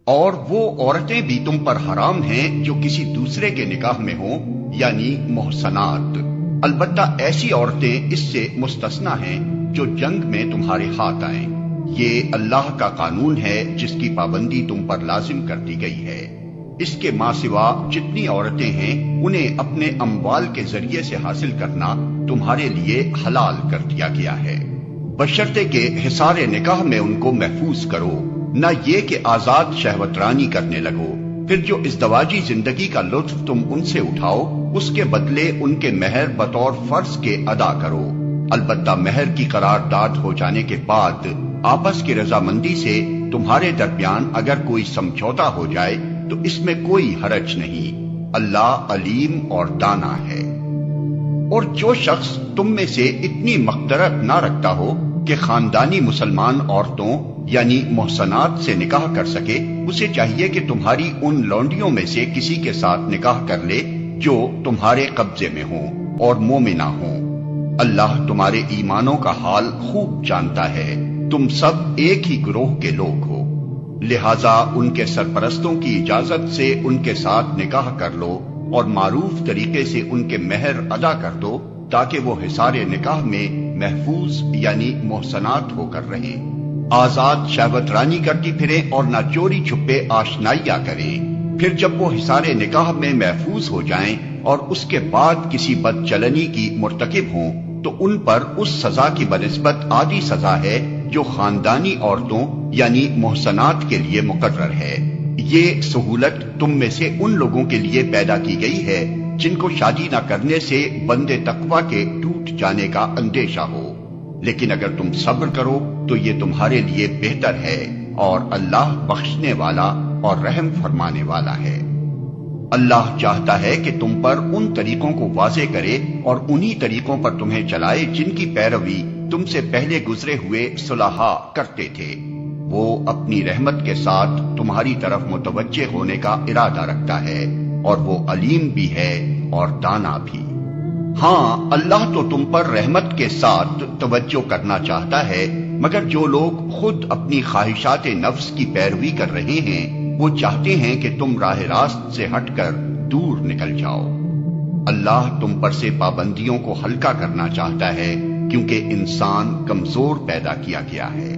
اور وہ عورتیں بھی تم پر حرام ہیں جو کسی دوسرے کے نکاح میں ہوں، یعنی محصنات، البتہ ایسی عورتیں اس سے مستثنی ہیں جو جنگ میں تمہارے ہاتھ آئیں۔ یہ اللہ کا قانون ہے جس کی پابندی تم پر لازم کر دی گئی ہے۔ اس کے ماں سوا جتنی عورتیں ہیں انہیں اپنے اموال کے ذریعے سے حاصل کرنا تمہارے لیے حلال کر دیا گیا ہے، بشرطے کہ حصار نکاح میں ان کو محفوظ کرو، نہ یہ کہ آزاد شہوت رانی کرنے لگو۔ پھر جو ازدواجی زندگی کا لطف تم ان سے اٹھاؤ اس کے بدلے ان کے مہر بطور فرض کے ادا کرو، البتہ مہر کی قرارداد ہو جانے کے بعد آپس کی رضامندی سے تمہارے درمیان اگر کوئی سمجھوتا ہو جائے تو اس میں کوئی حرج نہیں، اللہ علیم اور دانا ہے۔ اور جو شخص تم میں سے اتنی مقدرت نہ رکھتا ہو کہ خاندانی مسلمان عورتوں یعنی محصنات سے نکاح کر سکے، اسے چاہیے کہ تمہاری ان لونڈیوں میں سے کسی کے ساتھ نکاح کر لے جو تمہارے قبضے میں ہوں اور مومنہ ہوں۔ اللہ تمہارے ایمانوں کا حال خوب جانتا ہے، تم سب ایک ہی گروہ کے لوگ ہو، لہذا ان کے سرپرستوں کی اجازت سے ان کے ساتھ نکاح کر لو اور معروف طریقے سے ان کے مہر ادا کر دو تاکہ وہ حصار نکاح میں محفوظ یعنی محصنات ہو کر رہیں، آزاد شہوت رانی کرتی پھریں اور نہ چوری چھپے آشنائیاں کریں۔ پھر جب وہ حصار نکاح میں محفوظ ہو جائیں اور اس کے بعد کسی بدچلنی کی مرتکب ہوں تو ان پر اس سزا کی بنسبت آدھی سزا ہے جو خاندانی عورتوں یعنی محصنات کے لیے مقرر ہے۔ یہ سہولت تم میں سے ان لوگوں کے لیے پیدا کی گئی ہے جن کو شادی نہ کرنے سے بندے تقوی کے ٹوٹ جانے کا اندیشہ ہو، لیکن اگر تم صبر کرو تو یہ تمہارے لیے بہتر ہے، اور اللہ بخشنے والا اور رحم فرمانے والا ہے۔ اللہ چاہتا ہے کہ تم پر ان طریقوں کو واضح کرے اور انہی طریقوں پر تمہیں چلائے جن کی پیروی تم سے پہلے گزرے ہوئے صلحاء کرتے تھے۔ وہ اپنی رحمت کے ساتھ تمہاری طرف متوجہ ہونے کا ارادہ رکھتا ہے، اور وہ علیم بھی ہے اور دانا بھی۔ ہاں، اللہ تو تم پر رحمت کے ساتھ توجہ کرنا چاہتا ہے، مگر جو لوگ خود اپنی خواہشات نفس کی پیروی کر رہے ہیں وہ چاہتے ہیں کہ تم راہ راست سے ہٹ کر دور نکل جاؤ۔ اللہ تم پر سے پابندیوں کو ہلکا کرنا چاہتا ہے کیونکہ انسان کمزور پیدا کیا گیا ہے۔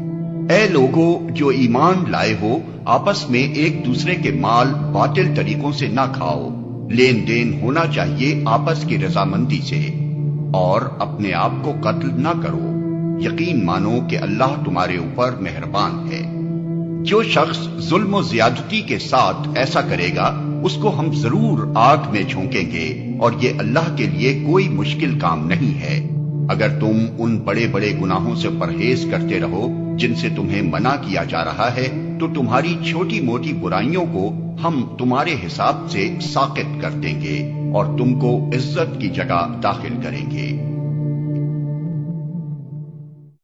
اے لوگو جو ایمان لائے ہو، آپس میں ایک دوسرے کے مال باطل طریقوں سے نہ کھاؤ، لین دین ہونا چاہیے آپس کی رضامندی سے، اور اپنے آپ کو قتل نہ کرو، یقین مانو کہ اللہ تمہارے اوپر مہربان ہے۔ جو شخص ظلم و زیادتی کے ساتھ ایسا کرے گا اس کو ہم ضرور آگ میں جھونکیں گے، اور یہ اللہ کے لیے کوئی مشکل کام نہیں ہے۔ اگر تم ان بڑے بڑے گناہوں سے پرہیز کرتے رہو جن سے تمہیں منع کیا جا رہا ہے تو تمہاری چھوٹی موٹی برائیوں کو ہم تمہارے حساب سے ساقط کر دیں گے اور تم کو عزت کی جگہ داخل کریں گے۔